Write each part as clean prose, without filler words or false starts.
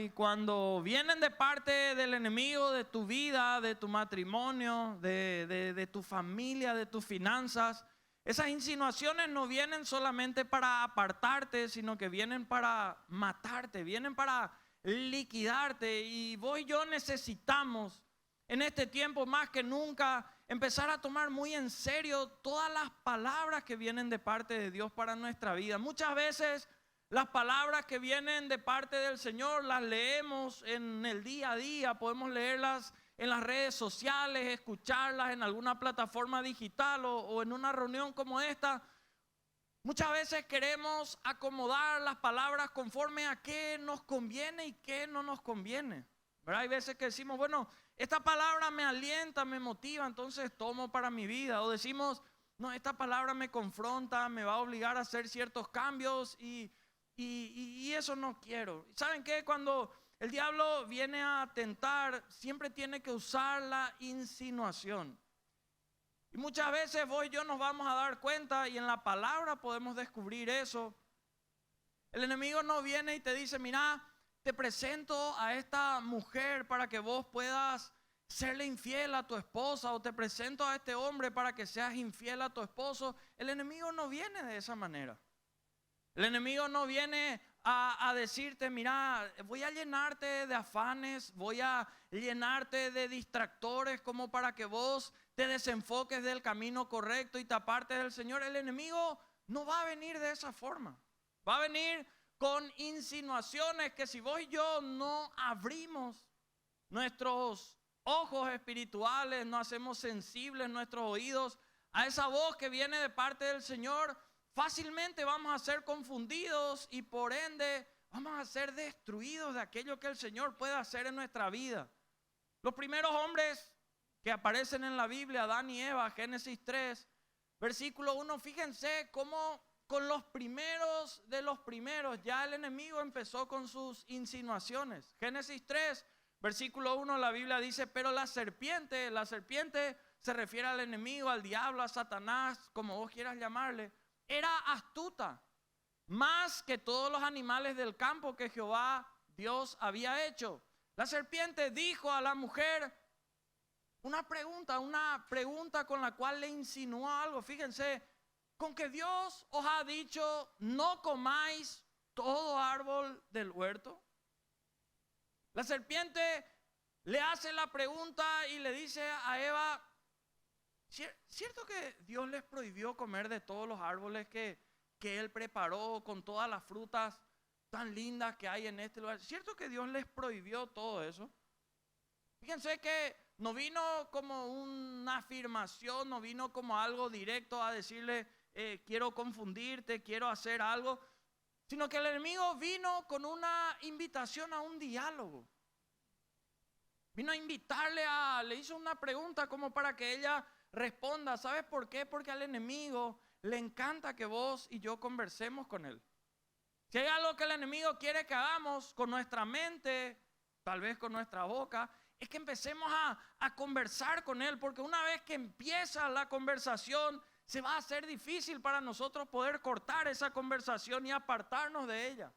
y cuando vienen de parte del enemigo, de tu vida, de tu matrimonio, de tu familia, de tus finanzas, esas insinuaciones no vienen solamente para apartarte, sino que vienen para matarte, vienen para liquidarte. Y vos y yo necesitamos en este tiempo más que nunca empezar a tomar muy en serio todas las palabras que vienen de parte de Dios para nuestra vida. Muchas veces las palabras que vienen de parte del Señor las leemos en el día a día, podemos leerlas en las redes sociales, escucharlas en alguna plataforma digital o en una reunión como esta. Muchas veces queremos acomodar las palabras conforme a qué nos conviene y qué no nos conviene, ¿verdad? Hay veces que decimos, bueno, esta palabra me alienta, me motiva, entonces tomo para mi vida. O decimos, no, esta palabra me confronta, me va a obligar a hacer ciertos cambios y eso no quiero. ¿Saben qué? Cuando el diablo viene a tentar, siempre tiene que usar la insinuación. Y muchas veces vos y yo nos vamos a dar cuenta y en la palabra podemos descubrir eso. El enemigo no viene y te dice, mira, te presento a esta mujer para que vos puedas serle infiel a tu esposa, o te presento a este hombre para que seas infiel a tu esposo. El enemigo no viene de esa manera. El enemigo no viene a decirte, mira, voy a llenarte de afanes, voy a llenarte de distractores como para que vos te desenfoques del camino correcto y te apartes del Señor. El enemigo no va a venir de esa forma. Va a venir con insinuaciones que si vos y yo no abrimos nuestros ojos espirituales, no hacemos sensibles nuestros oídos a esa voz que viene de parte del Señor, fácilmente vamos a ser confundidos y por ende vamos a ser destruidos de aquello que el Señor puede hacer en nuestra vida. Los primeros hombres que aparecen en la Biblia, Adán y Eva, Génesis 3, versículo 1, fíjense cómo con los primeros de los primeros ya el enemigo empezó con sus insinuaciones. Génesis 3, versículo 1, la Biblia dice, pero la serpiente se refiere al enemigo, al diablo, a Satanás, como vos quieras llamarle, era astuta, más que todos los animales del campo que Jehová Dios había hecho. La serpiente dijo a la mujer una pregunta con la cual le insinuó algo. Fíjense, con que Dios os ha dicho, no comáis todo árbol del huerto. La serpiente le hace la pregunta y le dice a Eva, ¿cierto que Dios les prohibió comer de todos los árboles que Él preparó con todas las frutas tan lindas que hay en este lugar? ¿Cierto que Dios les prohibió todo eso? Fíjense que no vino como una afirmación, no vino como algo directo a decirle, quiero confundirte, quiero hacer algo, sino que el enemigo vino con una invitación a un diálogo. Vino a invitarle le hizo una pregunta como para que ella responda. ¿Sabes por qué? Porque al enemigo le encanta que vos y yo conversemos con él. Si hay algo que el enemigo quiere que hagamos con nuestra mente, tal vez con nuestra boca, es que empecemos a conversar con él, porque una vez que empieza la conversación, se va a hacer difícil para nosotros poder cortar esa conversación y apartarnos de ella.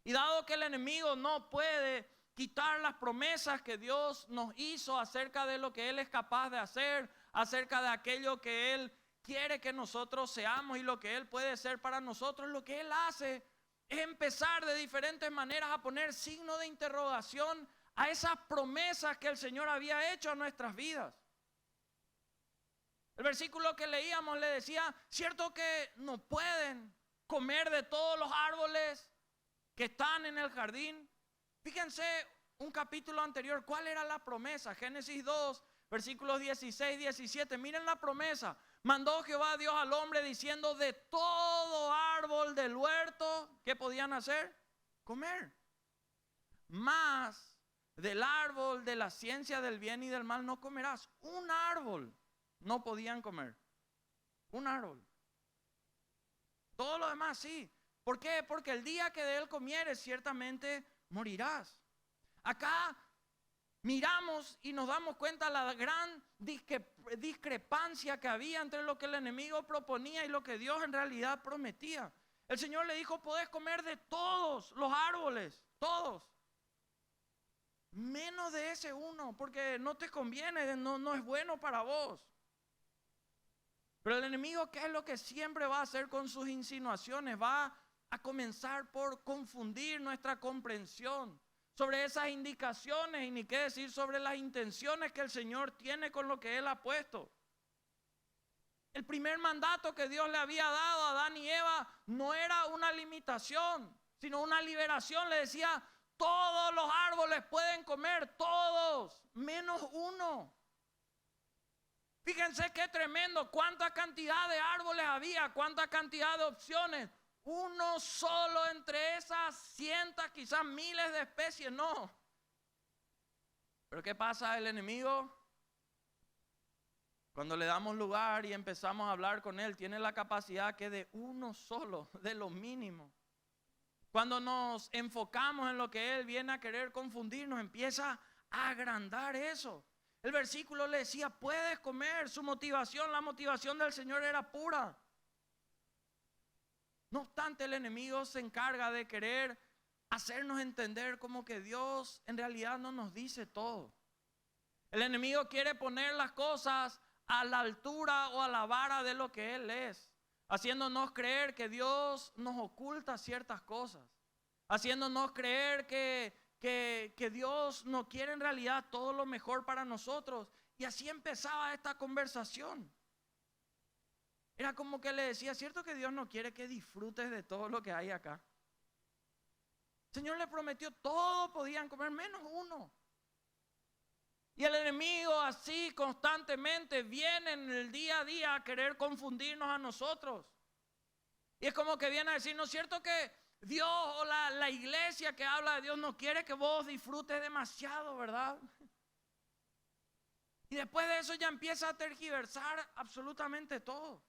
Y dado que el enemigo no puede quitar las promesas que Dios nos hizo acerca de lo que Él es capaz de hacer, acerca de aquello que Él quiere que nosotros seamos y lo que Él puede ser para nosotros, lo que Él hace es empezar de diferentes maneras a poner signo de interrogación a esas promesas que el Señor había hecho a nuestras vidas. El versículo que leíamos le decía, ¿cierto que no pueden comer de todos los árboles que están en el jardín? Fíjense un capítulo anterior, ¿cuál era la promesa? Génesis 2, versículos 16, 17. Miren la promesa. Mandó Jehová Dios al hombre diciendo, de todo árbol del huerto, ¿qué podían hacer? Comer. Mas del árbol de la ciencia del bien y del mal no comerás. Un árbol no podían comer. Un árbol. Todo lo demás sí. ¿Por qué? Porque el día que de él comieres ciertamente morirás. Acá miramos y nos damos cuenta de la gran discrepancia que había entre lo que el enemigo proponía y lo que Dios en realidad prometía. El Señor le dijo, podés comer de todos los árboles, todos. menos de ese uno, porque no te conviene, no es bueno para vos. Pero el enemigo, ¿qué es lo que siempre va a hacer con sus insinuaciones? Va a comenzar por confundir nuestra comprensión sobre esas indicaciones, y ni qué decir sobre las intenciones que el Señor tiene con lo que Él ha puesto. El primer mandato que Dios le había dado a Adán y Eva no era una limitación, sino una liberación. Le decía, todos los árboles pueden comer, todos, menos uno. Fíjense qué tremendo, cuánta cantidad de árboles había, cuánta cantidad de opciones. Uno solo entre esas cientos, quizás miles de especies, no. Pero ¿qué pasa el enemigo? Cuando le damos lugar y empezamos a hablar con él, tiene la capacidad que de uno solo, de lo mínimo. Cuando nos enfocamos en lo que él viene a querer confundirnos, empieza a agrandar eso. El versículo le decía, puedes comer. Su motivación, la motivación del Señor era pura. No obstante, el enemigo se encarga de querer hacernos entender como que Dios en realidad no nos dice todo. El enemigo quiere poner las cosas a la altura o a la vara de lo que Él es, haciéndonos creer que Dios nos oculta ciertas cosas, haciéndonos creer que Dios no quiere en realidad todo lo mejor para nosotros. Y así empezaba esta conversación. Era como que le decía, ¿cierto que Dios no quiere que disfrutes de todo lo que hay acá? El Señor le prometió, todos podían comer menos uno. Y el enemigo así constantemente viene en el día a día a querer confundirnos a nosotros. Y es como que viene a decir, ¿no es cierto que Dios o la iglesia que habla de Dios no quiere que vos disfrutes demasiado, verdad? Y después de eso ya empieza a tergiversar absolutamente todo.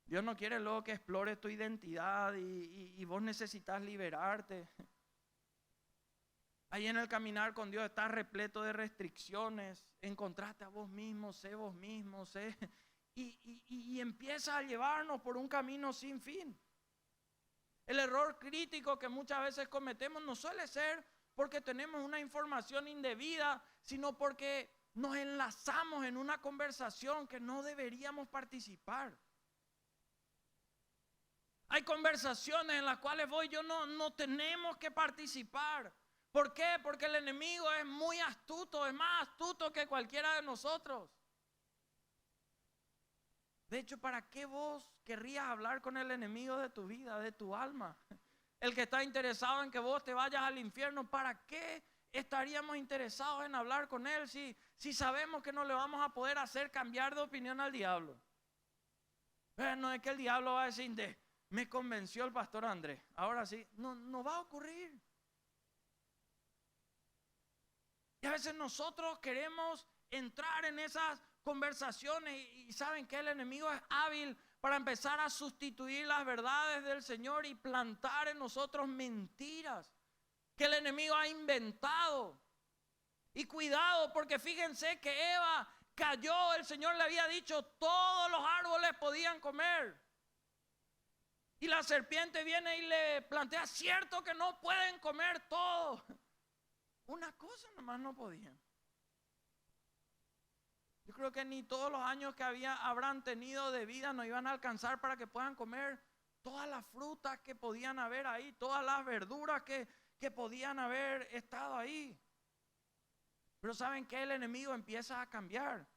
Dios no quiere luego que explores tu identidad y vos necesitas liberarte. Ahí en el caminar con Dios estás repleto de restricciones. Encontraste a vos mismo, sé vos mismo, sé. Y empieza a llevarnos por un camino sin fin. El error crítico que muchas veces cometemos no suele ser porque tenemos una información indebida, sino porque nos enlazamos en una conversación que no deberíamos participar. Hay conversaciones en las cuales vos y yo no tenemos que participar. ¿Por qué? Porque el enemigo es muy astuto, es más astuto que cualquiera de nosotros. De hecho, ¿para qué vos querrías hablar con el enemigo de tu vida, de tu alma? El que está interesado en que vos te vayas al infierno, ¿para qué estaríamos interesados en hablar con él si sabemos que no le vamos a poder hacer cambiar de opinión al diablo? No es que el diablo va a decir, me convenció el pastor Andrés, ahora sí, no va a ocurrir. Y a veces nosotros queremos entrar en esas conversaciones y saben que el enemigo es hábil para empezar a sustituir las verdades del Señor y plantar en nosotros mentiras que el enemigo ha inventado. Y cuidado, porque fíjense que Eva cayó, el Señor le había dicho todos los árboles podían comer. Y la serpiente viene y le plantea, cierto que no pueden comer todo. Una cosa nomás no podían. Yo creo que ni todos los años que habrán tenido de vida no iban a alcanzar para que puedan comer todas las frutas que podían haber ahí, todas las verduras que podían haber estado ahí. Pero ¿saben qué? El enemigo empieza a cambiar.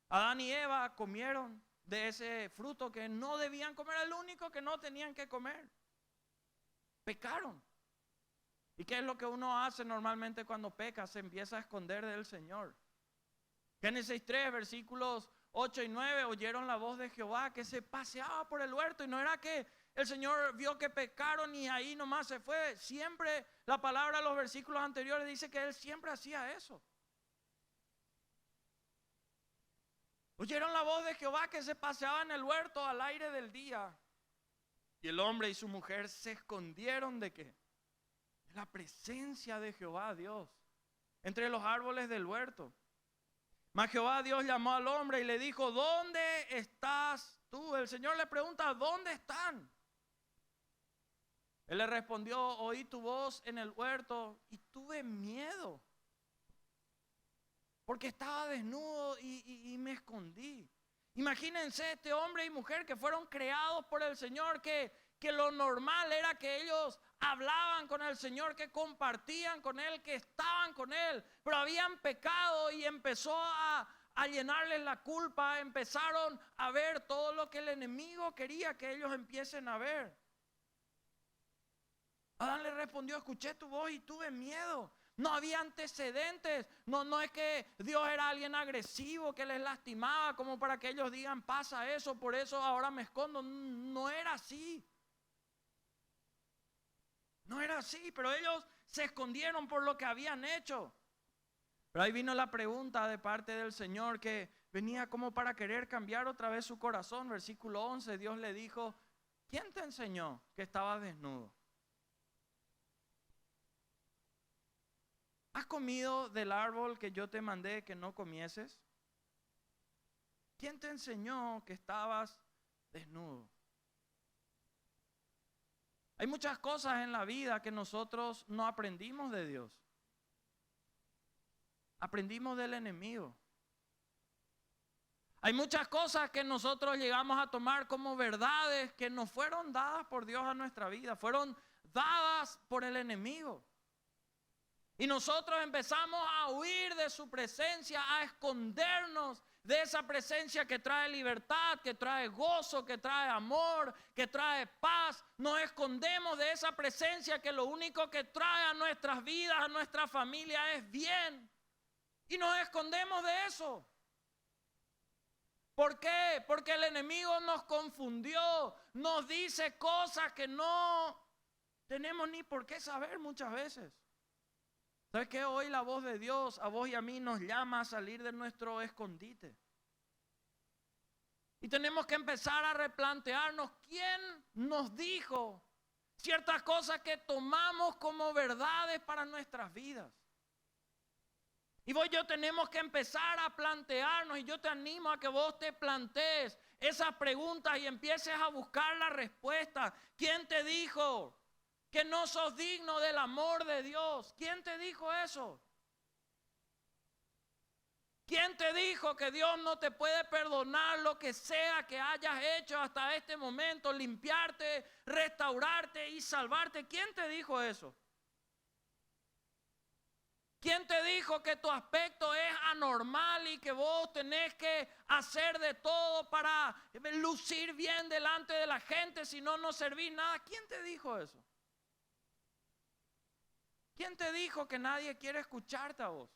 Adán y Eva comieron de ese fruto que no debían comer, el único que no tenían que comer. Pecaron. ¿Y qué es lo que uno hace normalmente cuando peca? Se empieza a esconder del Señor. Génesis 3, versículos 8 y 9, oyeron la voz de Jehová que se paseaba por el huerto. Y no era que el Señor vio que pecaron y ahí nomás se fue. Siempre la palabra de los versículos anteriores dice que Él siempre hacía eso. Oyeron la voz de Jehová que se paseaba en el huerto al aire del día. Y el hombre y su mujer se escondieron ¿de qué? De la presencia de Jehová Dios entre los árboles del huerto. Mas Jehová Dios llamó al hombre y le dijo, ¿dónde estás tú? El Señor le pregunta, ¿dónde están? Él le respondió: oí tu voz en el huerto y tuve miedo, porque estaba desnudo y me escondí. Imagínense este hombre y mujer que fueron creados por el Señor, que lo normal era que ellos hablaban con el Señor, que compartían con Él, que estaban con Él, pero habían pecado y empezó a llenarles la culpa. Empezaron a ver todo lo que el enemigo quería que ellos empiecen a ver. Adán le respondió: escuché tu voz y tuve miedo. No había antecedentes. No es que Dios era alguien agresivo que les lastimaba como para que ellos digan: pasa eso, por eso ahora me escondo. No era así. No era así, pero ellos se escondieron por lo que habían hecho. Pero ahí vino la pregunta de parte del Señor, que venía como para querer cambiar otra vez su corazón. Versículo 11, Dios le dijo: ¿quién te enseñó que estabas desnudo? ¿Has comido del árbol que yo te mandé que no comieses? ¿Quién te enseñó que estabas desnudo? Hay muchas cosas en la vida que nosotros no aprendimos de Dios. Aprendimos del enemigo. Hay muchas cosas que nosotros llegamos a tomar como verdades que no fueron dadas por Dios a nuestra vida, fueron dadas por el enemigo. Y nosotros empezamos a huir de su presencia, a escondernos de esa presencia que trae libertad, que trae gozo, que trae amor, que trae paz. Nos escondemos de esa presencia que lo único que trae a nuestras vidas, a nuestra familia, es bien. Y nos escondemos de eso. ¿Por qué? Porque el enemigo nos confundió, nos dice cosas que no tenemos ni por qué saber muchas veces. ¿Sabes qué? Hoy la voz de Dios a vos y a mí nos llama a salir de nuestro escondite. Y tenemos que empezar a replantearnos quién nos dijo ciertas cosas que tomamos como verdades para nuestras vidas. Y vos y yo tenemos que empezar a plantearnos, y yo te animo a que vos te plantees esas preguntas y empieces a buscar la respuesta. ¿Quién te dijo que no sos digno del amor de Dios? ¿Quién te dijo eso? ¿Quién te dijo que Dios no te puede perdonar lo que sea que hayas hecho hasta este momento? Limpiarte, restaurarte y salvarte. ¿Quién te dijo eso? ¿Quién te dijo que tu aspecto es anormal y que vos tenés que hacer de todo para lucir bien delante de la gente, si no, no servís nada? ¿Quién te dijo eso? ¿Quién te dijo que nadie quiere escucharte a vos?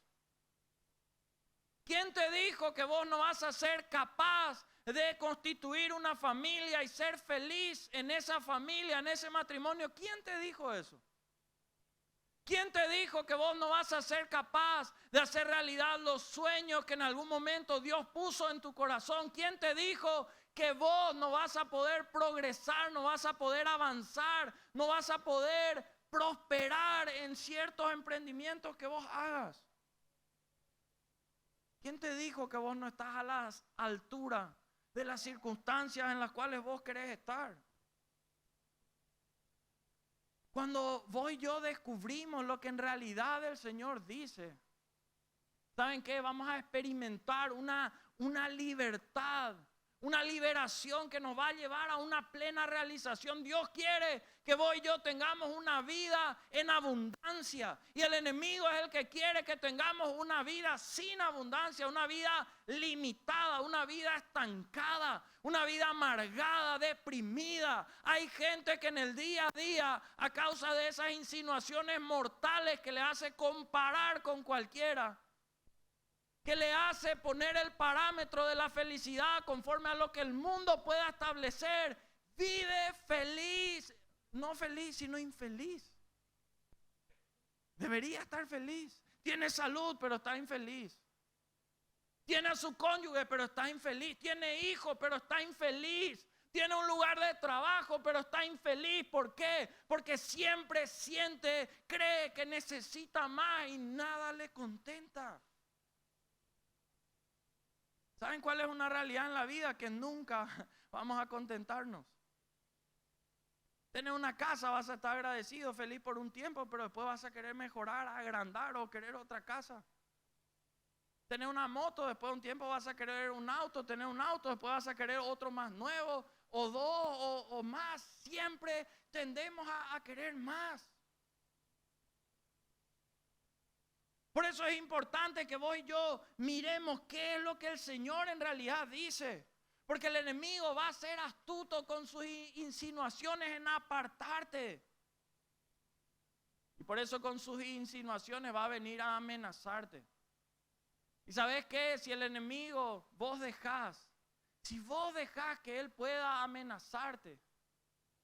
¿Quién te dijo que vos no vas a ser capaz de constituir una familia y ser feliz en esa familia, en ese matrimonio? ¿Quién te dijo eso? ¿Quién te dijo que vos no vas a ser capaz de hacer realidad los sueños que en algún momento Dios puso en tu corazón? ¿Quién te dijo que vos no vas a poder progresar, no vas a poder avanzar, no vas a poder prosperar en ciertos emprendimientos que vos hagas? ¿Quién te dijo que vos no estás a la altura de las circunstancias en las cuales vos querés estar? Cuando vos y yo descubrimos lo que en realidad el Señor dice, ¿saben qué? Vamos a experimentar una libertad, una liberación que nos va a llevar a una plena realización. Dios quiere que vos y yo tengamos una vida en abundancia, y el enemigo es el que quiere que tengamos una vida sin abundancia, una vida limitada, una vida estancada, una vida amargada, deprimida. Hay gente que en el día a día, a causa de esas insinuaciones mortales que le hace comparar con cualquiera, que le hace poner el parámetro de la felicidad conforme a lo que el mundo pueda establecer, vive feliz, no feliz, sino infeliz. Debería estar feliz. Tiene salud, pero está infeliz. Tiene a su cónyuge, pero está infeliz. Tiene hijos, pero está infeliz. Tiene un lugar de trabajo, pero está infeliz. ¿Por qué? Porque siempre siente, cree que necesita más y nada le contenta. ¿Saben cuál es una realidad en la vida? Que nunca vamos a contentarnos. Tener una casa, vas a estar agradecido, feliz por un tiempo, pero después vas a querer mejorar, agrandar o querer otra casa. Tener una moto, después de un tiempo vas a querer un auto, tener un auto, después vas a querer otro más nuevo, o dos, o más. Siempre tendemos a querer más. Por eso es importante que vos y yo miremos qué es lo que el Señor en realidad dice. Porque el enemigo va a ser astuto con sus insinuaciones en apartarte. Y por eso con sus insinuaciones va a venir a amenazarte. ¿Y sabes qué? Si el enemigo si vos dejás que él pueda amenazarte,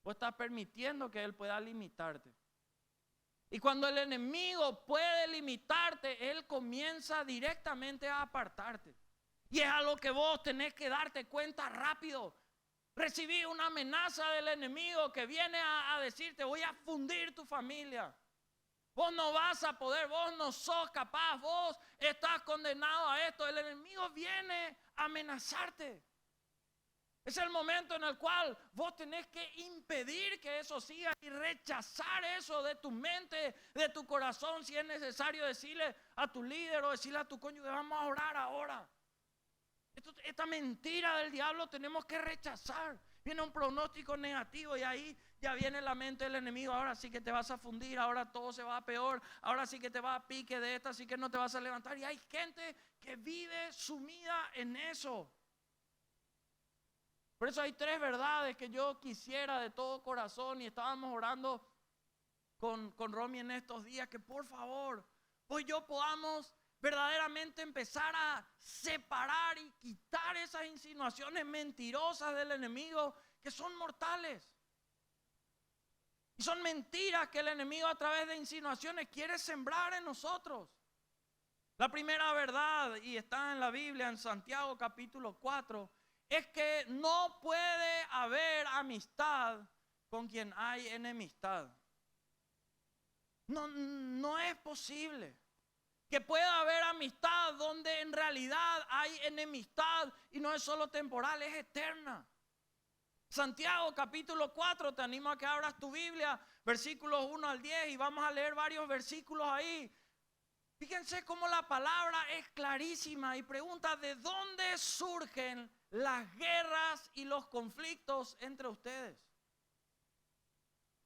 vos estás permitiendo que él pueda limitarte. Y cuando el enemigo puede limitarte, él comienza directamente a apartarte. Y es algo que vos tenés que darte cuenta rápido. Recibí una amenaza del enemigo que viene a decirte: voy a fundir tu familia. Vos no vas a poder, vos no sos capaz, vos estás condenado a esto. El enemigo viene a amenazarte. Es el momento en el cual vos tenés que impedir que eso siga y rechazar eso de tu mente, de tu corazón. Si es necesario decirle a tu líder o decirle a tu cónyuge: vamos a orar ahora. Esta mentira del diablo tenemos que rechazar. Viene un pronóstico negativo y ahí ya viene la mente del enemigo: ahora sí que te vas a fundir, ahora todo se va a peor, ahora sí que te va a pique de esta, así que no te vas a levantar. Y hay gente que vive sumida en eso. Por eso hay 3 verdades que yo quisiera de todo corazón, y estábamos orando con Romy en estos días, que por favor, pues yo podamos verdaderamente empezar a separar y quitar esas insinuaciones mentirosas del enemigo que son mortales. Y son mentiras que el enemigo a través de insinuaciones quiere sembrar en nosotros. La primera verdad, y está en la Biblia en Santiago capítulo 4, es que no puede haber amistad con quien hay enemistad. No es posible que pueda haber amistad donde en realidad hay enemistad, y no es solo temporal, es eterna. Santiago capítulo 4, te animo a que abras tu Biblia, versículos 1 al 10, y vamos a leer varios versículos ahí. Fíjense cómo la palabra es clarísima y pregunta: ¿de dónde surgen las guerras y los conflictos entre ustedes?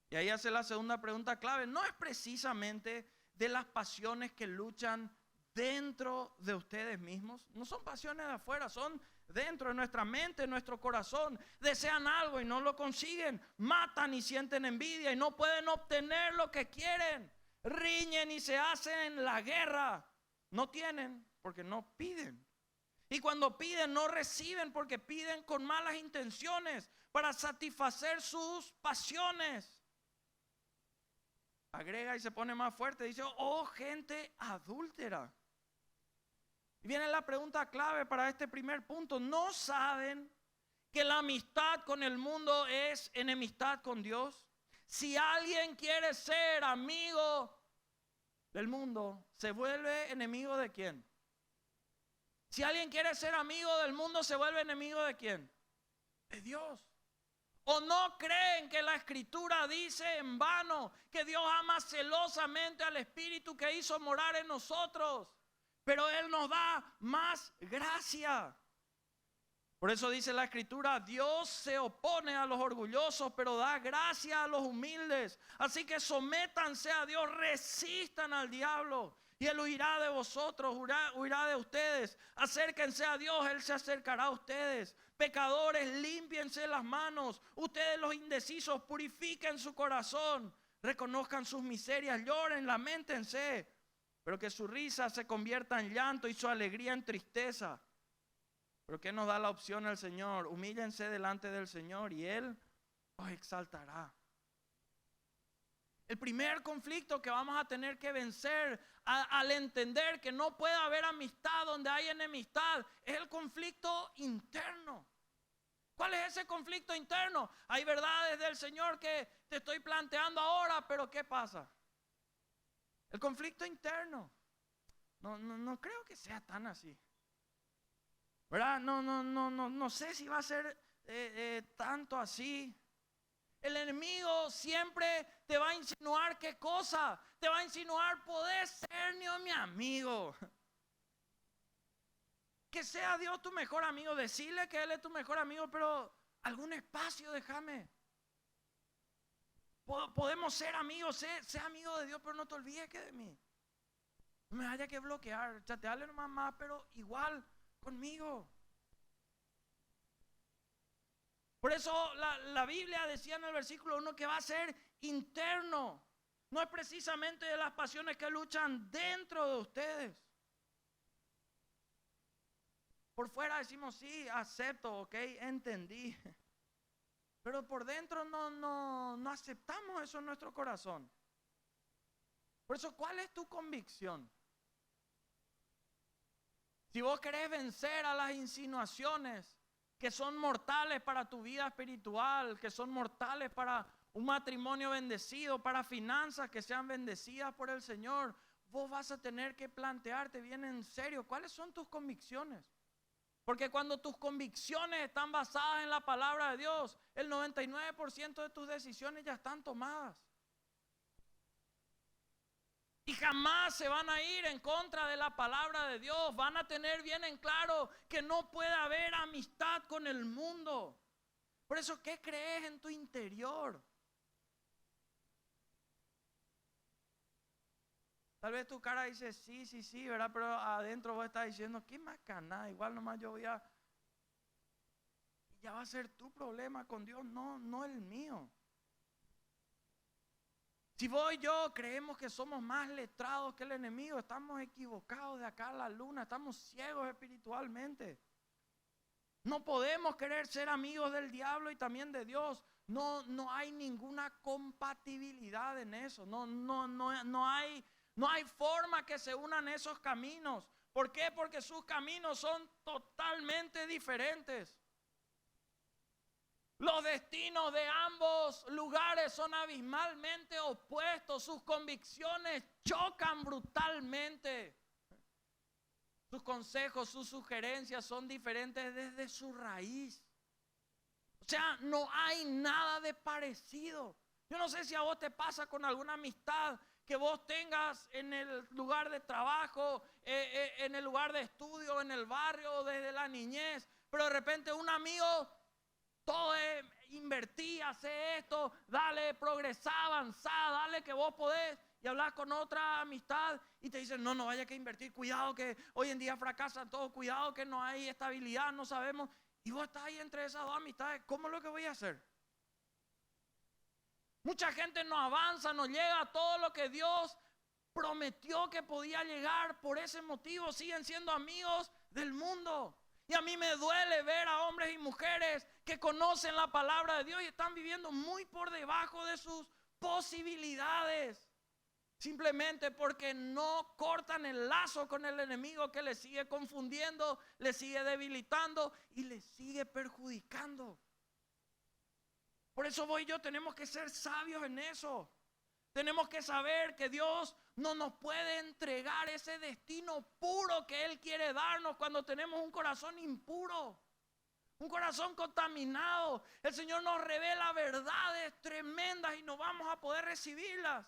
Y ahí hace la segunda pregunta clave: ¿no es precisamente de las pasiones que luchan dentro de ustedes mismos? No son pasiones de afuera, son dentro de nuestra mente, en nuestro corazón. Desean algo y no lo consiguen, matan y sienten envidia y no pueden obtener lo que quieren, riñen y se hacen la guerra. No tienen porque no piden, y cuando piden no reciben porque piden con malas intenciones para satisfacer sus pasiones. Agrega y se pone más fuerte, dice: oh gente adúltera. Y viene la pregunta clave para este primer punto: ¿no saben que la amistad con el mundo es enemistad con Dios? Si alguien quiere ser amigo del mundo, ¿se vuelve enemigo de quién? Si alguien quiere ser amigo del mundo, ¿se vuelve enemigo de quién? De Dios. ¿O no creen que la Escritura dice en vano que Dios ama celosamente al Espíritu que hizo morar en nosotros, pero Él nos da más gracia? Por eso dice la Escritura: Dios se opone a los orgullosos, pero da gracia a los humildes. Así que sométanse a Dios, resistan al diablo, y Él huirá de vosotros, huirá de ustedes. Acérquense a Dios, Él se acercará a ustedes. Pecadores, límpiense las manos. Ustedes los indecisos, purifiquen su corazón. Reconozcan sus miserias, lloren, lamentense. Pero que su risa se convierta en llanto y su alegría en tristeza. Pero ¿qué nos da la opción el Señor? Humíllense delante del Señor y Él os exaltará. El primer conflicto que vamos a tener que vencer al entender que no puede haber amistad donde hay enemistad es el conflicto interno. ¿Cuál es ese conflicto interno? Hay verdades del Señor que te estoy planteando ahora, pero ¿qué pasa? El conflicto interno. No creo que sea tan así, ¿verdad? No sé si va a ser tanto así. El enemigo siempre te va a insinuar ¿qué cosa? Te va a insinuar, podés ser mi amigo. Que sea Dios tu mejor amigo, decirle que Él es tu mejor amigo, pero algún espacio déjame. Podemos ser amigos, sé amigo de Dios, pero no te olvides que de mí. No me haya que bloquear, chatearle nomás más, pero igual conmigo. Por eso la Biblia decía en el versículo 1 que va a ser interno. No es precisamente de las pasiones que luchan dentro de ustedes. Por fuera decimos sí, acepto, ok, entendí. Pero por dentro no aceptamos eso en nuestro corazón. Por eso, ¿cuál es tu convicción? Si vos querés vencer a las insinuaciones que son mortales para tu vida espiritual, que son mortales para un matrimonio bendecido, para finanzas que sean bendecidas por el Señor, vos vas a tener que plantearte bien en serio cuáles son tus convicciones. Porque cuando tus convicciones están basadas en la palabra de Dios, el 99% de tus decisiones ya están tomadas. Y jamás se van a ir en contra de la palabra de Dios. Van a tener bien en claro que no puede haber amistad con el mundo. Por eso, ¿qué crees en tu interior? Tal vez tu cara dice sí, ¿verdad? Pero adentro vos estás diciendo, ¿qué más canada? Igual nomás yo voy a... Ya va a ser tu problema con Dios, no el mío. Si vos y yo creemos que somos más letrados que el enemigo, estamos equivocados de acá a la luna, estamos ciegos espiritualmente. No podemos querer ser amigos del diablo y también de Dios. No hay ninguna compatibilidad en eso. No hay forma que se unan esos caminos. ¿Por qué? Porque sus caminos son totalmente diferentes. Los destinos de ambos lugares son abismalmente opuestos. Sus convicciones chocan brutalmente. Sus consejos, sus sugerencias son diferentes desde su raíz. O sea, no hay nada de parecido. Yo no sé si a vos te pasa con alguna amistad que vos tengas en el lugar de trabajo, en el lugar de estudio, en el barrio, desde la niñez. Pero de repente un amigo... Todo es invertir, hacer esto, dale, progresar, avanzar, dale que vos podés. Y hablas con otra amistad y te dicen, no vaya que invertir, cuidado que hoy en día fracasan todos, cuidado que no hay estabilidad, no sabemos. Y vos estás ahí entre esas dos amistades, ¿cómo es lo que voy a hacer? Mucha gente no avanza, no llega a todo lo que Dios prometió que podía llegar. Por ese motivo siguen siendo amigos del mundo. Y a mí me duele ver a hombres y mujeres que conocen la palabra de Dios y están viviendo muy por debajo de sus posibilidades. Simplemente porque no cortan el lazo con el enemigo que les sigue confundiendo, les sigue debilitando y les sigue perjudicando. Por eso vos y yo tenemos que ser sabios en eso. Tenemos que saber que Dios no nos puede entregar ese destino puro que Él quiere darnos cuando tenemos un corazón impuro, un corazón contaminado. El Señor nos revela verdades tremendas y no vamos a poder recibirlas.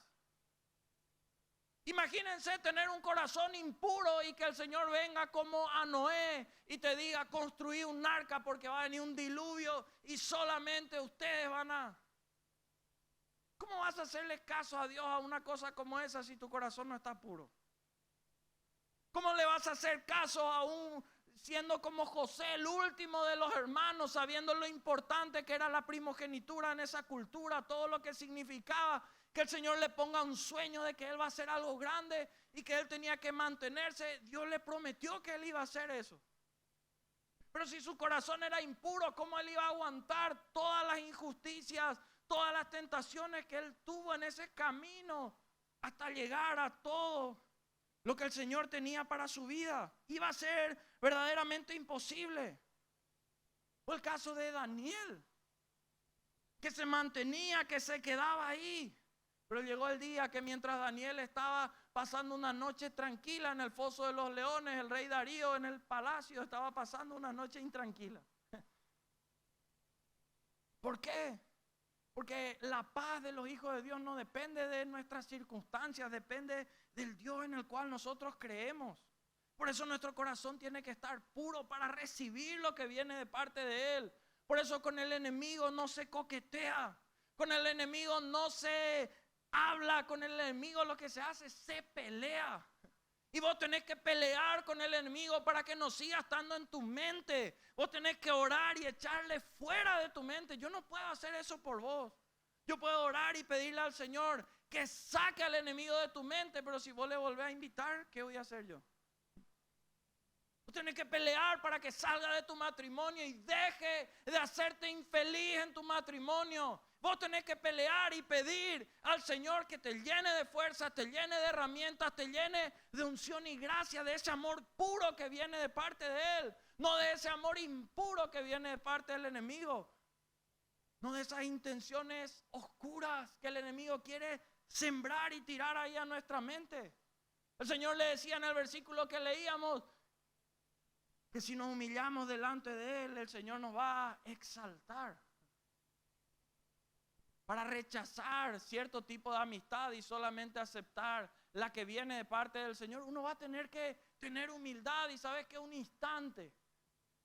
Imagínense tener un corazón impuro y que el Señor venga como a Noé y te diga construir un arca porque va a venir un diluvio y solamente ustedes van a... ¿Cómo vas a hacerle caso a Dios a una cosa como esa si tu corazón no está puro? ¿Cómo le vas a hacer caso a siendo como José, el último de los hermanos, sabiendo lo importante que era la primogenitura en esa cultura, todo lo que significaba que el Señor le ponga un sueño de que Él va a hacer algo grande y que Él tenía que mantenerse? Dios le prometió que Él iba a hacer eso. Pero si su corazón era impuro, ¿cómo Él iba a aguantar todas las injusticias, todas las tentaciones que Él tuvo en ese camino hasta llegar a todo lo que el Señor tenía para su vida? Iba a ser verdaderamente imposible. Fue el caso de Daniel, que se mantenía, que se quedaba ahí. Pero llegó el día que mientras Daniel estaba pasando una noche tranquila en el foso de los leones, el rey Darío en el palacio estaba pasando una noche intranquila. ¿Por qué? Porque la paz de los hijos de Dios no depende de nuestras circunstancias, depende del Dios en el cual nosotros creemos. Por eso nuestro corazón tiene que estar puro para recibir lo que viene de parte de Él. Por eso con el enemigo no se coquetea, con el enemigo no se habla, con el enemigo lo que se hace se pelea. Y vos tenés que pelear con el enemigo para que no siga estando en tu mente. Vos tenés que orar y echarle fuera de tu mente. Yo no puedo hacer eso por vos. Yo puedo orar y pedirle al Señor que saque al enemigo de tu mente, pero si vos le volvés a invitar, ¿qué voy a hacer yo? Vos tenés que pelear para que salga de tu matrimonio y deje de hacerte infeliz en tu matrimonio. Vos tenés que pelear y pedir al Señor que te llene de fuerza, te llene de herramientas, te llene de unción y gracia, de ese amor puro que viene de parte de Él. No de ese amor impuro que viene de parte del enemigo. No de esas intenciones oscuras que el enemigo quiere sembrar y tirar ahí a nuestra mente. El Señor le decía en el versículo que leíamos que si nos humillamos delante de Él, el Señor nos va a exaltar. Para rechazar cierto tipo de amistad y solamente aceptar la que viene de parte del Señor, uno va a tener que tener humildad. Y sabes que un instante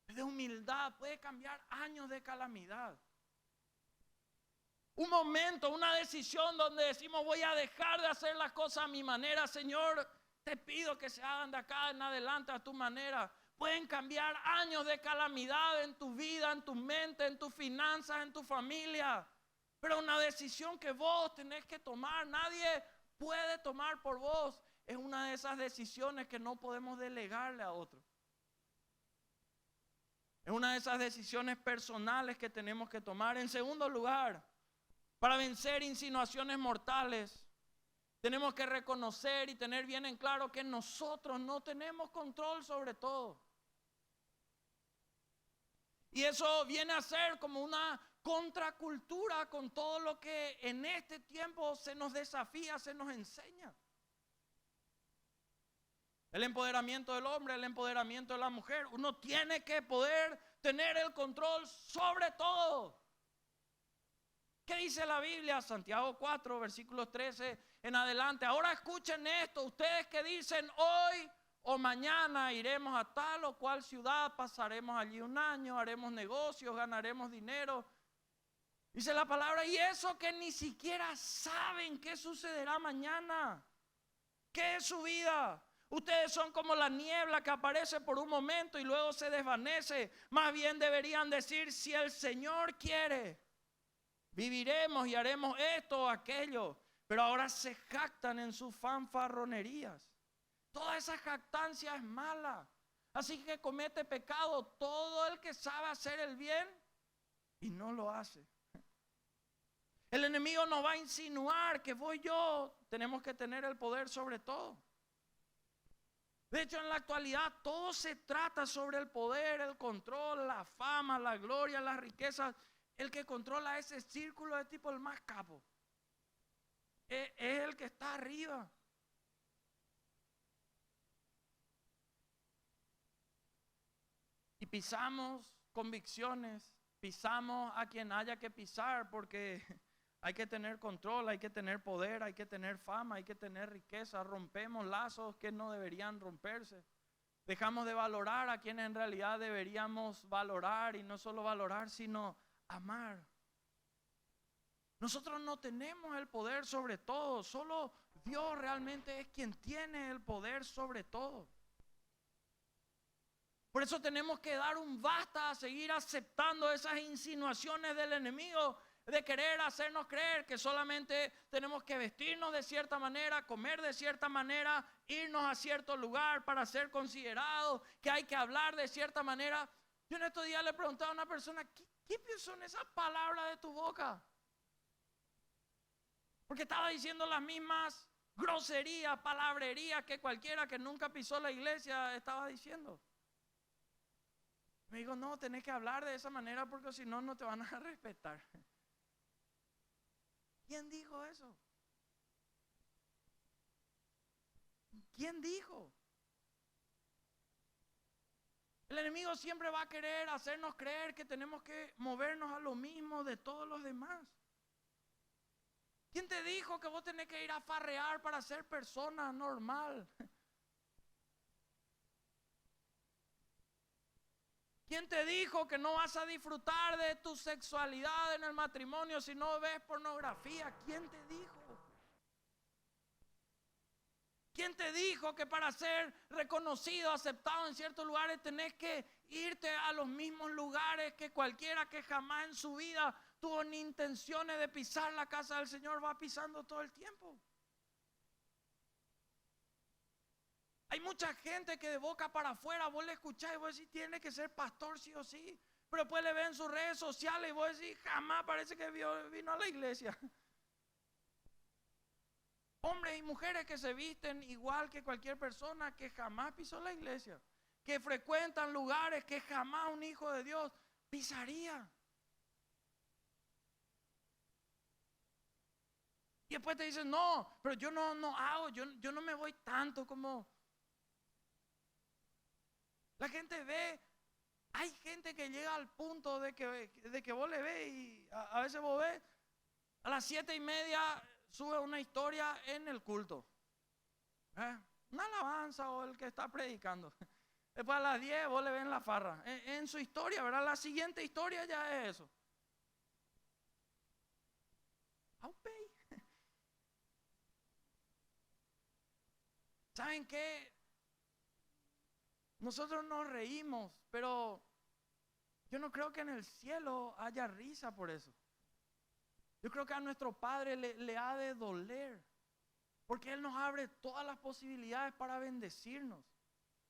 de humildad puede cambiar años de calamidad. Un momento, una decisión donde decimos voy a dejar de hacer las cosas a mi manera. Señor, te pido que se hagan de acá en adelante a tu manera. Pueden cambiar años de calamidad en tu vida, en tu mente, en tus finanzas, en tu familia. Pero una decisión que vos tenés que tomar, nadie puede tomar por vos. Es una de esas decisiones que no podemos delegarle a otro. Es una de esas decisiones personales que tenemos que tomar. En segundo lugar, para vencer insinuaciones mortales, tenemos que reconocer y tener bien en claro que nosotros no tenemos control sobre todo. Y eso viene a ser como una contracultura con todo lo que en este tiempo se nos desafía, se nos enseña. El empoderamiento del hombre, el empoderamiento de la mujer. Uno tiene que poder tener el control sobre todo. ¿Qué dice la Biblia? Santiago 4, versículos 13 en adelante. Ahora escuchen esto, ustedes que dicen hoy o mañana iremos a tal o cual ciudad, pasaremos allí un año, haremos negocios, ganaremos dinero. Dice la palabra, y eso que ni siquiera saben qué sucederá mañana. ¿Qué es su vida? Ustedes son como la niebla que aparece por un momento y luego se desvanece. Más bien deberían decir, si el Señor quiere, viviremos y haremos esto o aquello. Pero ahora se jactan en sus fanfarronerías. Toda esa jactancia es mala. Así que comete pecado todo el que sabe hacer el bien y no lo hace. El enemigo nos va a insinuar que vos y yo tenemos que tener el poder sobre todo. De hecho, en la actualidad todo se trata sobre el poder, el control, la fama, la gloria, las riquezas. El que controla ese círculo es tipo el más capo. Es el que está arriba. Y pisamos convicciones, pisamos a quien haya que pisar porque hay que tener control, hay que tener poder, hay que tener fama, hay que tener riqueza. Rompemos lazos que no deberían romperse. Dejamos de valorar a quienes en realidad deberíamos valorar, y no solo valorar, sino amar. Nosotros no tenemos el poder sobre todo, solo Dios realmente es quien tiene el poder sobre todo. Por eso tenemos que dar un basta a seguir aceptando esas insinuaciones del enemigo de querer hacernos creer que solamente tenemos que vestirnos de cierta manera, comer de cierta manera, irnos a cierto lugar para ser considerados, que hay que hablar de cierta manera. Yo en estos días le preguntaba a una persona, ¿qué son esas palabras de tu boca? Porque estaba diciendo las mismas groserías, palabrerías que cualquiera que nunca pisó la iglesia estaba diciendo. Me dijo, no, tenés que hablar de esa manera porque si no, no te van a respetar. ¿Quién dijo eso? ¿Quién dijo? El enemigo siempre va a querer hacernos creer que tenemos que movernos a lo mismo de todos los demás. ¿Quién te dijo que vos tenés que ir a farrear para ser persona normal? ¿Quién te dijo que no vas a disfrutar de tu sexualidad en el matrimonio si no ves pornografía? ¿Quién te dijo? ¿Quién te dijo que para ser reconocido, aceptado en ciertos lugares tenés que irte a los mismos lugares que cualquiera que jamás en su vida tuvo ni intenciones de pisar la casa del Señor va pisando todo el tiempo? Hay mucha gente que de boca para afuera vos le escuchás y vos decís tiene que ser pastor sí o sí, pero después le ven sus redes sociales y vos decís jamás parece que vino a la iglesia. Hombres y mujeres que se visten igual que cualquier persona que jamás pisó la iglesia, que frecuentan lugares que jamás un hijo de Dios pisaría. Y después te dicen, no, pero yo no hago, yo no me voy tanto como... La gente ve, hay gente que llega al punto de que vos le ves y a veces vos ves, a las 7:30 sube una historia en el culto. Una alabanza o el que está predicando. Después a las 10 vos le ven la farra. En su historia, ¿verdad? La siguiente historia ya es eso. Aupey. ¿Saben qué? Nosotros nos reímos, pero yo no creo que en el cielo haya risa por eso. Yo creo que a nuestro Padre le ha de doler, porque Él nos abre todas las posibilidades para bendecirnos,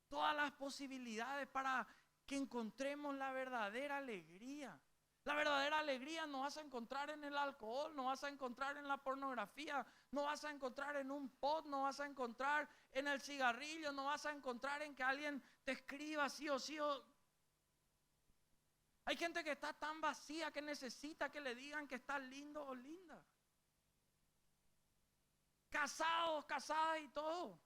todas las posibilidades para que encontremos la verdadera alegría. La verdadera alegría no vas a encontrar en el alcohol, no vas a encontrar en la pornografía, no vas a encontrar en un pot, no vas a encontrar en el cigarrillo, no vas a encontrar en que alguien te escriba sí o sí. Hay gente que está tan vacía que necesita que le digan que está lindo o linda. Casados, casadas y todo.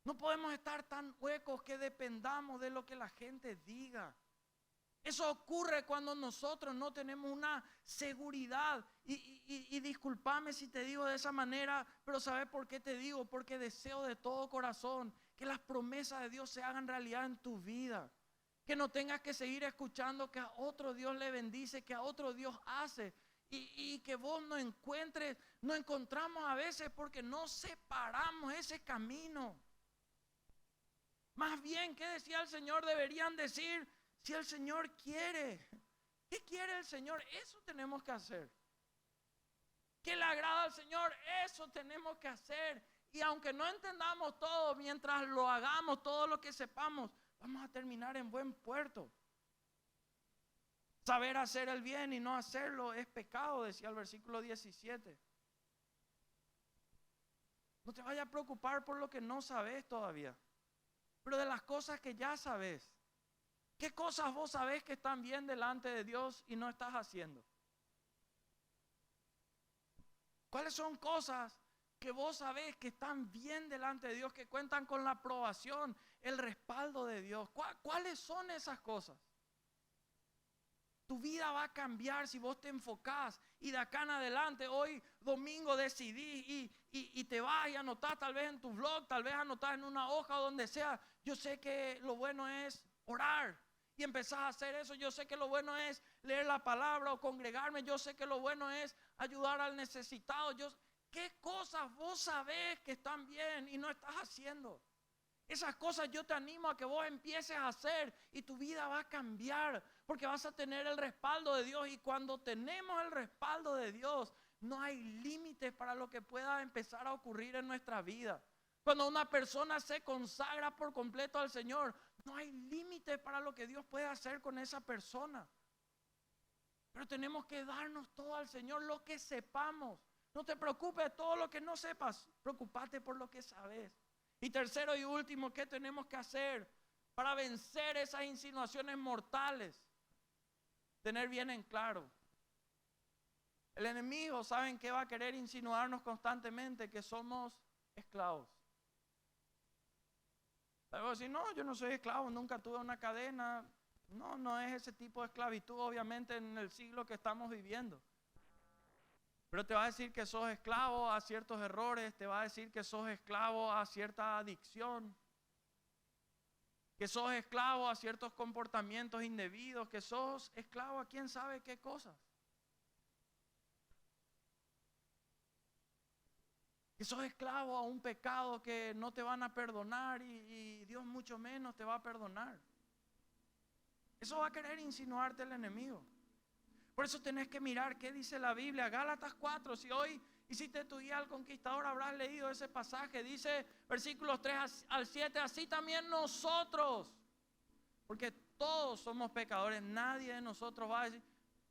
No podemos estar tan huecos que dependamos de lo que la gente diga. Eso ocurre cuando nosotros no tenemos una seguridad. Y discúlpame si te digo de esa manera, pero ¿sabes por qué te digo? Porque deseo de todo corazón que las promesas de Dios se hagan realidad en tu vida. Que no tengas que seguir escuchando que a otro Dios le bendice, que a otro Dios hace. Y que vos no encontramos a veces porque no separamos ese camino. Más bien, ¿qué decía el Señor? Deberían decir, si el Señor quiere. ¿Qué quiere el Señor? Eso tenemos que hacer. ¿Qué le agrada al Señor? Eso tenemos que hacer. Y aunque no entendamos todo, mientras lo hagamos, todo lo que sepamos, vamos a terminar en buen puerto. Saber hacer el bien y no hacerlo es pecado, decía el versículo 17. No te vayas a preocupar por lo que no sabes todavía, pero de las cosas que ya sabes. ¿Qué cosas vos sabés que están bien delante de Dios y no estás haciendo? ¿Cuáles son cosas que vos sabés que están bien delante de Dios, que cuentan con la aprobación, el respaldo de Dios? ¿Cuáles son esas cosas? Tu vida va a cambiar si vos te enfocás y de acá en adelante, hoy domingo decidís y te vas y anotás tal vez en tu blog, tal vez anotás en una hoja o donde sea. Yo sé que lo bueno es orar y empezás a hacer eso. Yo sé que lo bueno es leer la palabra o congregarme. Yo sé que lo bueno es ayudar al necesitado. ¿Qué cosas vos sabés que están bien y no estás haciendo? Esas cosas yo te animo a que vos empieces a hacer y tu vida va a cambiar porque vas a tener el respaldo de Dios. Y cuando tenemos el respaldo de Dios, no hay límites para lo que pueda empezar a ocurrir en nuestra vida. Cuando una persona se consagra por completo al Señor, no hay límites para lo que Dios puede hacer con esa persona. Pero tenemos que darnos todo al Señor, lo que sepamos. No te preocupes de todo lo que no sepas, preocúpate por lo que sabes. Y tercero y último, ¿qué tenemos que hacer para vencer esas insinuaciones mortales? Tener bien en claro. El enemigo, ¿saben qué va a querer insinuarnos constantemente? Que somos esclavos. Luego decir, no, yo no soy esclavo, nunca tuve una cadena. No, no es ese tipo de esclavitud, obviamente, en el siglo que estamos viviendo. Pero te va a decir que sos esclavo a ciertos errores, te va a decir que sos esclavo a cierta adicción, que sos esclavo a ciertos comportamientos indebidos, que sos esclavo a quién sabe qué cosas. Que sos esclavo a un pecado que no te van a perdonar y Dios mucho menos te va a perdonar. Eso va a querer insinuarte el enemigo. Por eso tenés que mirar qué dice la Biblia. Gálatas 4, si hoy hiciste tu guía al conquistador, habrás leído ese pasaje. Dice versículos 3 al 7, así también nosotros, porque todos somos pecadores. Nadie de nosotros va a decir,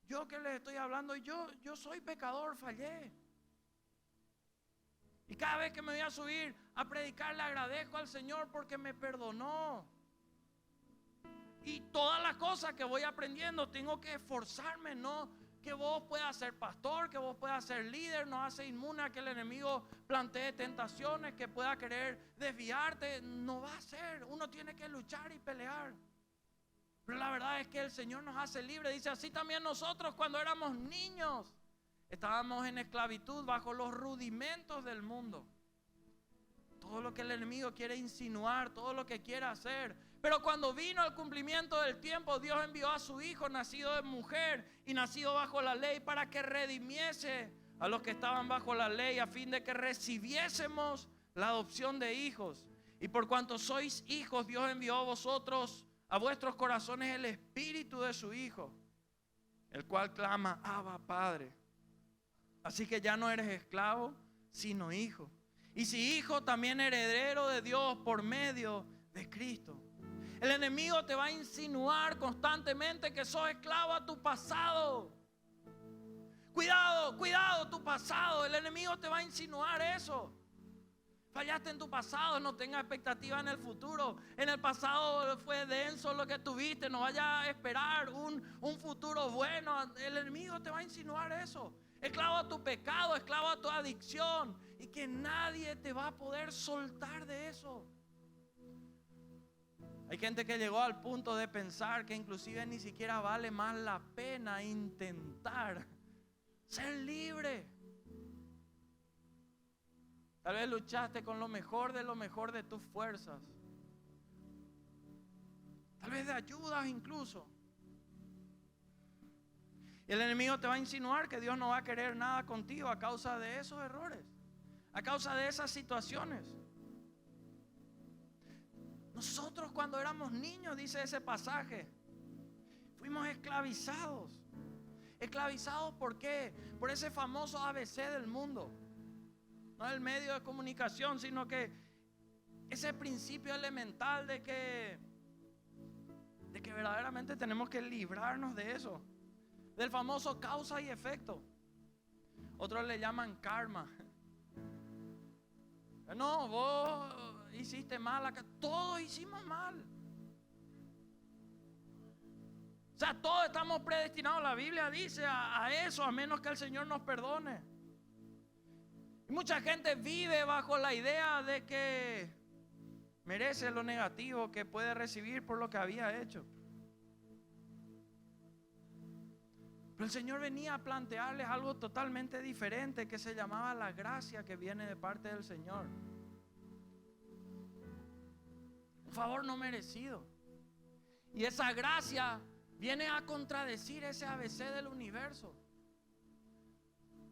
yo que les estoy hablando, yo soy pecador, fallé. Y cada vez que me voy a subir a predicar, le agradezco al Señor porque me perdonó. Y todas las cosas que voy aprendiendo, tengo que esforzarme, ¿no? Que vos puedas ser pastor, que vos puedas ser líder, no hace inmune a que el enemigo plantee tentaciones, que pueda querer desviarte. No va a ser, uno tiene que luchar y pelear. Pero la verdad es que el Señor nos hace libres. Dice, así también nosotros cuando éramos niños estábamos en esclavitud bajo los rudimentos del mundo. Todo lo que el enemigo quiere insinuar, todo lo que quiere hacer. Pero cuando vino el cumplimiento del tiempo, Dios envió a su Hijo, nacido de mujer y nacido bajo la ley, para que redimiese a los que estaban bajo la ley, a fin de que recibiésemos la adopción de hijos. Y por cuanto sois hijos, Dios envió a vosotros, a vuestros corazones, el Espíritu de su Hijo, el cual clama, Abba, Padre. Así que ya no eres esclavo, sino hijo. Y si hijo, también heredero de Dios por medio de Cristo. El enemigo te va a insinuar constantemente que sos esclavo a tu pasado. Cuidado, cuidado tu pasado. El enemigo te va a insinuar eso. Fallaste en tu pasado, no tengas expectativa en el futuro. En el pasado fue denso lo que tuviste, no vayas a esperar un futuro bueno. El enemigo te va a insinuar eso. Esclavo a tu pecado, esclavo a tu adicción. Y que nadie te va a poder soltar de eso. Hay gente que llegó al punto de pensar que inclusive ni siquiera vale más la pena intentar ser libre. Tal vez luchaste con lo mejor de tus fuerzas. Tal vez de ayudas incluso. Y el enemigo te va a insinuar que Dios no va a querer nada contigo a causa de esos errores, a causa de esas situaciones. Nosotros cuando éramos niños, dice ese pasaje, fuimos esclavizados. ¿Esclavizados por qué? Por ese famoso ABC del mundo. No el medio de comunicación, sino que ese principio elemental de que verdaderamente tenemos que librarnos de eso. Del famoso causa y efecto. Otros le llaman karma. No, vos hiciste mal acá. Todos hicimos mal. O sea, todos estamos predestinados. La Biblia dice a eso, a menos que el Señor nos perdone. Y mucha gente vive bajo la idea de que merece lo negativo que puede recibir por lo que había hecho. Pero el Señor venía a plantearles algo totalmente diferente, que se llamaba la gracia que viene de parte del Señor. Un favor no merecido. Y esa gracia viene a contradecir ese ABC del universo.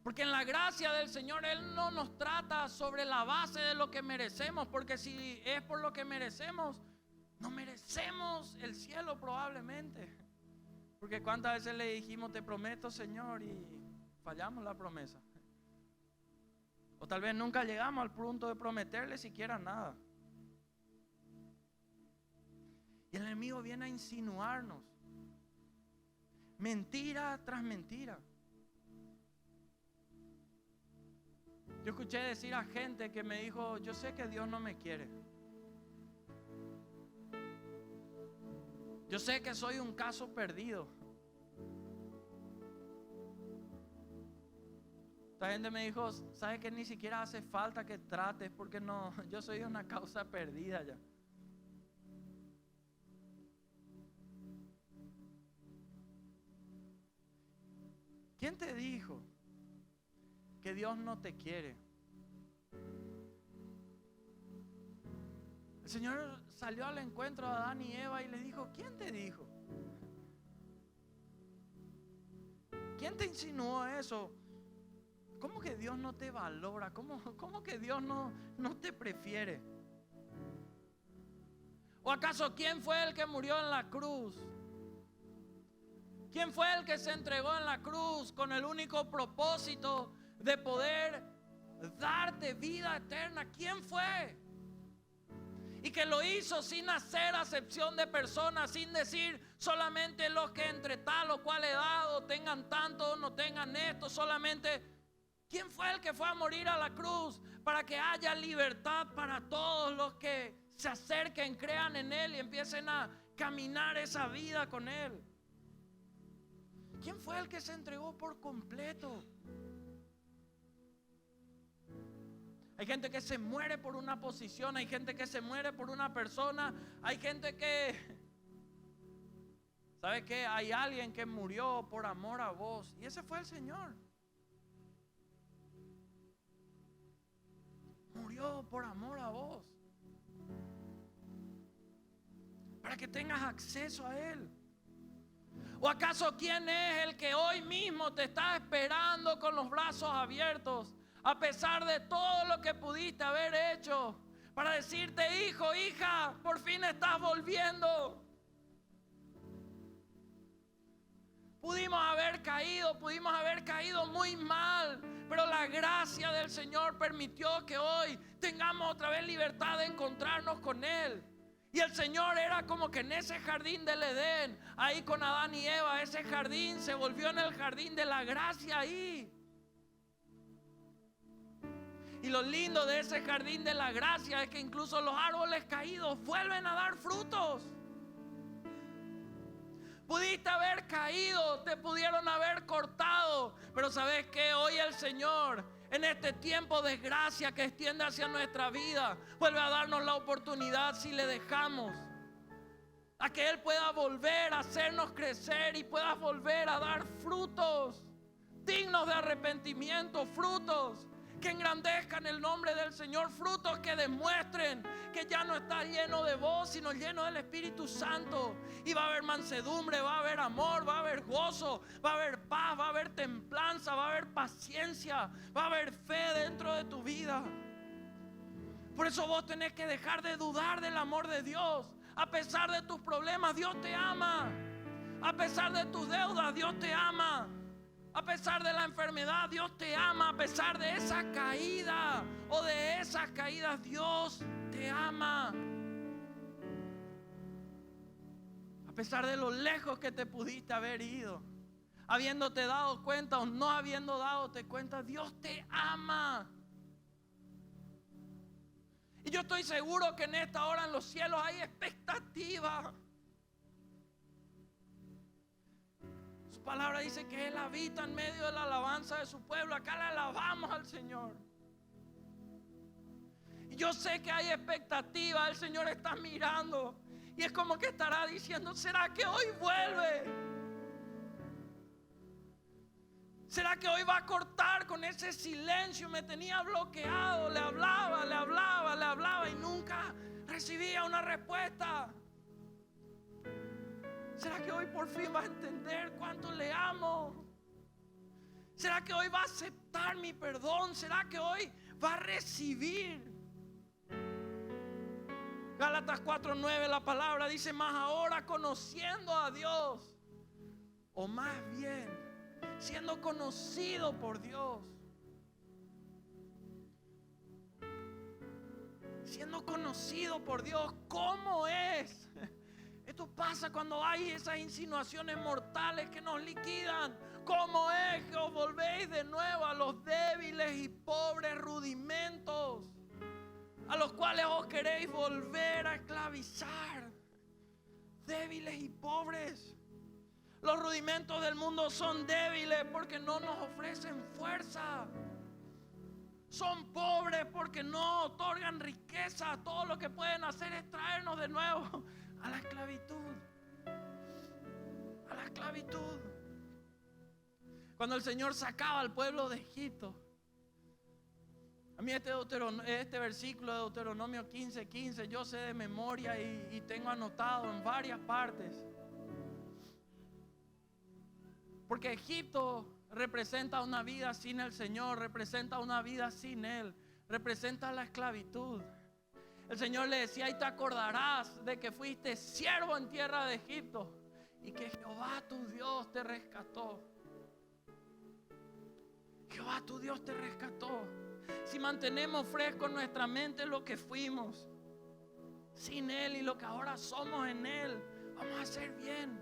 Porque en la gracia del Señor Él no nos trata sobre la base de lo que merecemos. Porque si es por lo que merecemos, no merecemos el cielo probablemente. Porque cuántas veces le dijimos te prometo Señor y fallamos la promesa. O tal vez nunca llegamos al punto de prometerle siquiera nada. Y el enemigo viene a insinuarnos mentira tras mentira. Yo escuché decir a gente que me dijo, yo sé que Dios no me quiere. Yo sé que soy un caso perdido. Esta gente me dijo, ¿sabes que ni siquiera hace falta que trates? Porque no, yo soy una causa perdida ya. ¿Quién te dijo que Dios no te quiere? El Señor salió al encuentro de Adán y Eva y les dijo: ¿quién te dijo? ¿Quién te insinuó eso? ¿Cómo que Dios no te valora? ¿Cómo que Dios no te prefiere? ¿O acaso quién fue el que murió en la cruz? ¿Quién fue el que se entregó en la cruz con el único propósito de poder darte vida eterna? ¿Quién fue? Y que lo hizo sin hacer acepción de personas, sin decir solamente los que entre tal o cual edad o tengan tanto o no tengan esto, solamente ¿quién fue el que fue a morir a la cruz? Para que haya libertad para todos los que se acerquen, crean en Él y empiecen a caminar esa vida con Él. ¿Quién fue el que se entregó por completo? Hay gente que se muere por una posición, hay gente que se muere por una persona, hay gente que... ¿Sabe qué? Hay alguien que murió por amor a vos y ese fue el Señor. Murió por amor a vos, para que tengas acceso a Él. ¿O acaso quién es el que hoy mismo te está esperando con los brazos abiertos, a pesar de todo lo que pudiste haber hecho, para decirte: hijo, hija, por fin estás volviendo? Pudimos haber caído muy mal, pero la gracia del Señor permitió que hoy tengamos otra vez libertad de encontrarnos con Él. Y el Señor era como que en ese jardín del Edén, ahí con Adán y Eva, ese jardín se volvió en el jardín de la gracia ahí. Y lo lindo de ese jardín de la gracia es que incluso los árboles caídos vuelven a dar frutos. Pudiste haber caído, te pudieron haber cortado, pero ¿sabes qué? Hoy el Señor, en este tiempo de gracia que extiende hacia nuestra vida, vuelve a darnos la oportunidad, si le dejamos, a que Él pueda volver a hacernos crecer y pueda volver a dar frutos dignos de arrepentimiento, frutos que engrandezcan el nombre del Señor, frutos que demuestren que ya no está lleno de vos, sino lleno del Espíritu Santo. Y va a haber mansedumbre, va a haber amor, va a haber gozo, va a haber paz, va a haber templanza, va a haber paciencia, va a haber fe dentro de tu vida. Por eso vos tenés que dejar de dudar del amor de Dios. A pesar de tus problemas, Dios te ama. A pesar de tus deudas, Dios te ama. A pesar de la enfermedad, Dios te ama. A pesar de esa caída o de esas caídas, Dios te ama. A pesar de lo lejos que te pudiste haber ido, habiéndote dado cuenta o no habiendo dado cuenta, Dios te ama. Y yo estoy seguro que en esta hora en los cielos hay expectativa. Su palabra dice que Él habita en medio de la alabanza de su pueblo. Acá le alabamos al Señor. Y yo sé que hay expectativa. El Señor está mirando y es como que estará diciendo: ¿será que hoy vuelve? ¿Será que hoy va a cortar con ese silencio? Me tenía bloqueado, le hablaba y nunca recibía una respuesta. ¿Será que hoy por fin va a entender cuánto le amo? ¿Será que hoy va a aceptar mi perdón? ¿Será que hoy va a recibir? Gálatas 4:9, la palabra dice: más ahora conociendo a Dios, o más bien siendo conocido por Dios, siendo conocido por Dios. ¿Cómo es? Esto pasa cuando hay esas insinuaciones mortales que nos liquidan. ¿Cómo es que os volvéis de nuevo a los débiles y pobres rudimentos a los cuales os queréis volver a esclavizar? Débiles y pobres. Los rudimentos del mundo son débiles porque no nos ofrecen fuerza. Son pobres porque no otorgan riqueza. Todo lo que pueden hacer es traernos de nuevo a la esclavitud. A la esclavitud. Cuando el Señor sacaba al pueblo de Egipto. A mí este versículo de Deuteronomio 15:15 yo sé de memoria y tengo anotado en varias partes. Porque Egipto representa una vida sin el Señor, representa una vida sin Él, representa la esclavitud. El Señor le decía: y te acordarás de que fuiste siervo en tierra de Egipto y que Jehová tu Dios te rescató. Jehová tu Dios te rescató. Si mantenemos fresco en nuestra mente lo que fuimos sin Él y lo que ahora somos en Él, vamos a hacer bien.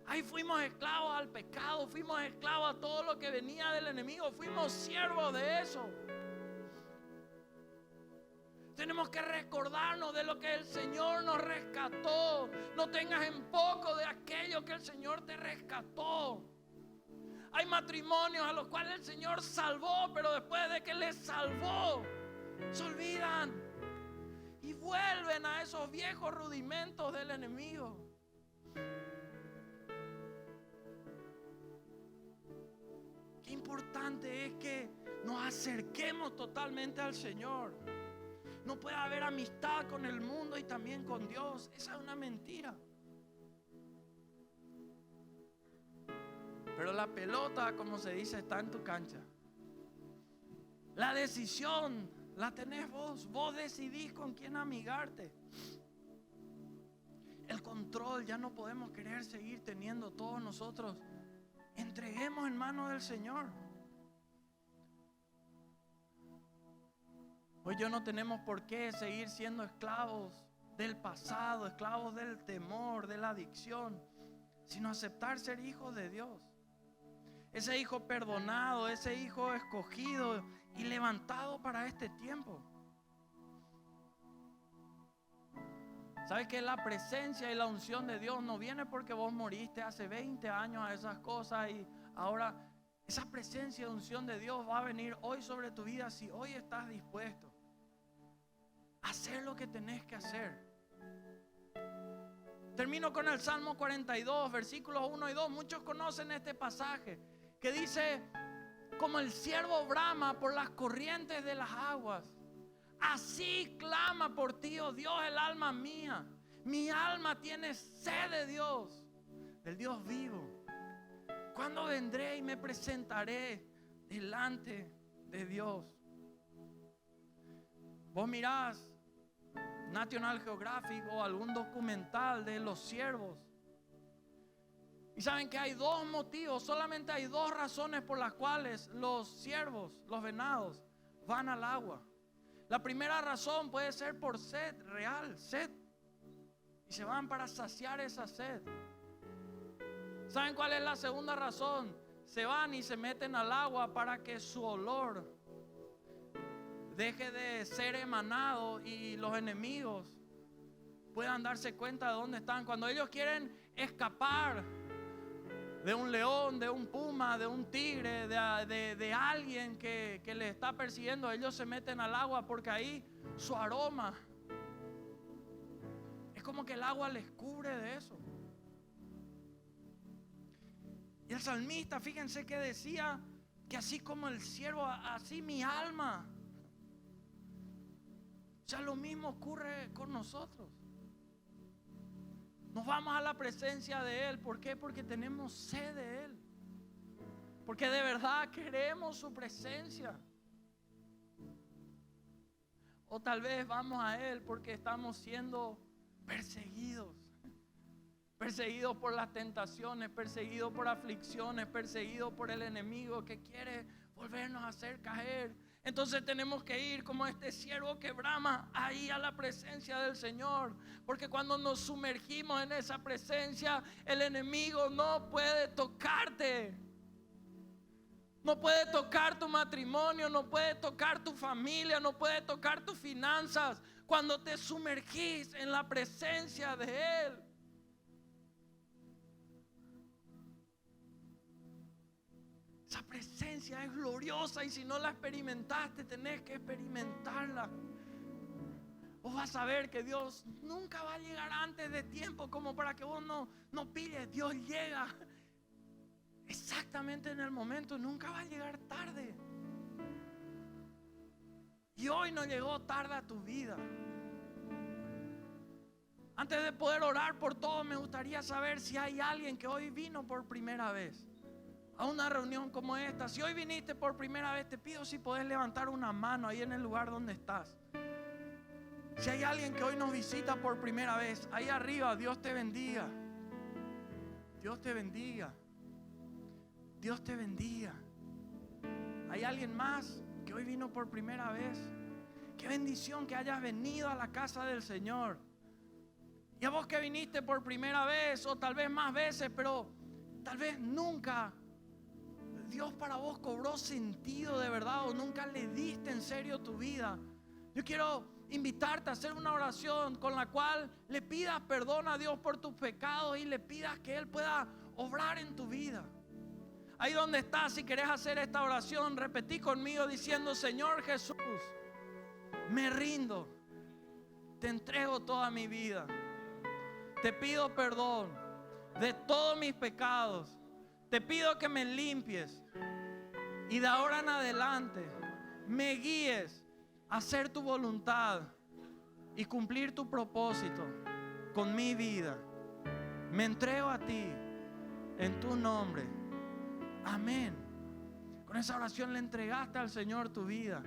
Ahí fuimos esclavos al pecado, fuimos esclavos a todo lo que venía del enemigo, fuimos siervos de eso. Tenemos que recordarnos de lo que el Señor nos rescató. No tengas en poco de aquello que el Señor te rescató. Hay matrimonios a los cuales el Señor salvó, pero después de que les salvó, se olvidan y vuelven a esos viejos rudimentos del enemigo. Qué importante es que nos acerquemos totalmente al Señor. No puede haber amistad con el mundo y también con Dios. Esa es una mentira. Pero la pelota, como se dice, está en tu cancha. La decisión la tenés vos. Vos decidís con quién amigarte. El control ya no podemos querer seguir teniendo todos nosotros. Entreguemos en manos del Señor. Hoy ya no tenemos por qué seguir siendo esclavos del pasado, esclavos del temor, de la adicción, sino aceptar ser hijos de Dios. Ese hijo perdonado, ese hijo escogido y levantado para este tiempo. ¿Sabes que la presencia y la unción de Dios no viene porque vos moriste hace 20 años a esas cosas y ahora esa presencia y unción de Dios va a venir hoy sobre tu vida si hoy estás dispuesto a hacer lo que tenés que hacer? Termino con el Salmo 42, versículos 1 y 2. Muchos conocen este pasaje que dice: como el ciervo brama por las corrientes de las aguas, así clama por ti, oh Dios, el alma mía. Mi alma tiene sed de Dios, del Dios vivo. ¿Cuándo vendré y me presentaré delante de Dios? Vos mirás National Geographic o algún documental de los ciervos y saben que hay dos motivos, solamente hay dos razones por las cuales los ciervos, los venados, van al agua. La primera razón puede ser por sed, real, sed. Y se van para saciar esa sed. ¿Saben cuál es la segunda razón? Se van y se meten al agua para que su olor deje de ser emanado y los enemigos puedan darse cuenta de dónde están. Cuando ellos quieren escapar de un león, de un puma, de un tigre, de alguien que les está persiguiendo, ellos se meten al agua porque ahí su aroma es como que el agua les cubre de eso. Y el salmista, fíjense que decía que así como el ciervo, así mi alma. O sea, lo mismo ocurre con nosotros. Nos vamos a la presencia de Él. ¿Por qué? Porque tenemos sed de Él. Porque de verdad queremos su presencia. O tal vez vamos a Él porque estamos siendo perseguidos. Perseguidos por las tentaciones, perseguidos por aflicciones, perseguidos por el enemigo que quiere volvernos a hacer caer. Entonces tenemos que ir como este siervo que brama ahí a la presencia del Señor. Porque cuando nos sumergimos en esa presencia, el enemigo no puede tocarte. No puede tocar tu matrimonio, no puede tocar tu familia, no puede tocar tus finanzas. Cuando te sumergís en la presencia de Él. Esa presencia es gloriosa y si no la experimentaste, tenés que experimentarla. Vos vas a ver que Dios nunca va a llegar antes de tiempo como para que vos no pilles. Dios llega exactamente en el momento. Nunca va a llegar tarde. Y hoy no llegó tarde a tu vida. Antes de poder orar por todo, me gustaría saber si hay alguien que hoy vino por primera vez a una reunión como esta. Si hoy viniste por primera vez, te pido si podés levantar una mano ahí en el lugar donde estás. Si hay alguien que hoy nos visita por primera vez, ahí arriba, Dios te bendiga. Dios te bendiga. Dios te bendiga. ¿Hay alguien más que hoy vino por primera vez? Qué bendición que hayas venido a la casa del Señor. Y a vos que viniste por primera vez, o tal vez más veces, pero tal vez nunca Dios para vos cobró sentido de verdad, o nunca le diste en serio tu vida. Yo quiero invitarte a hacer una oración con la cual le pidas perdón a Dios por tus pecados y le pidas que Él pueda obrar en tu vida. Ahí donde estás, si querés hacer esta oración, repetí conmigo diciendo: Señor Jesús, me rindo, te entrego toda mi vida, te pido perdón de todos mis pecados, te pido que me limpies y de ahora en adelante me guíes a hacer tu voluntad y cumplir tu propósito con mi vida. Me entrego a ti en tu nombre. Amén. Con esa oración le entregaste al Señor tu vida.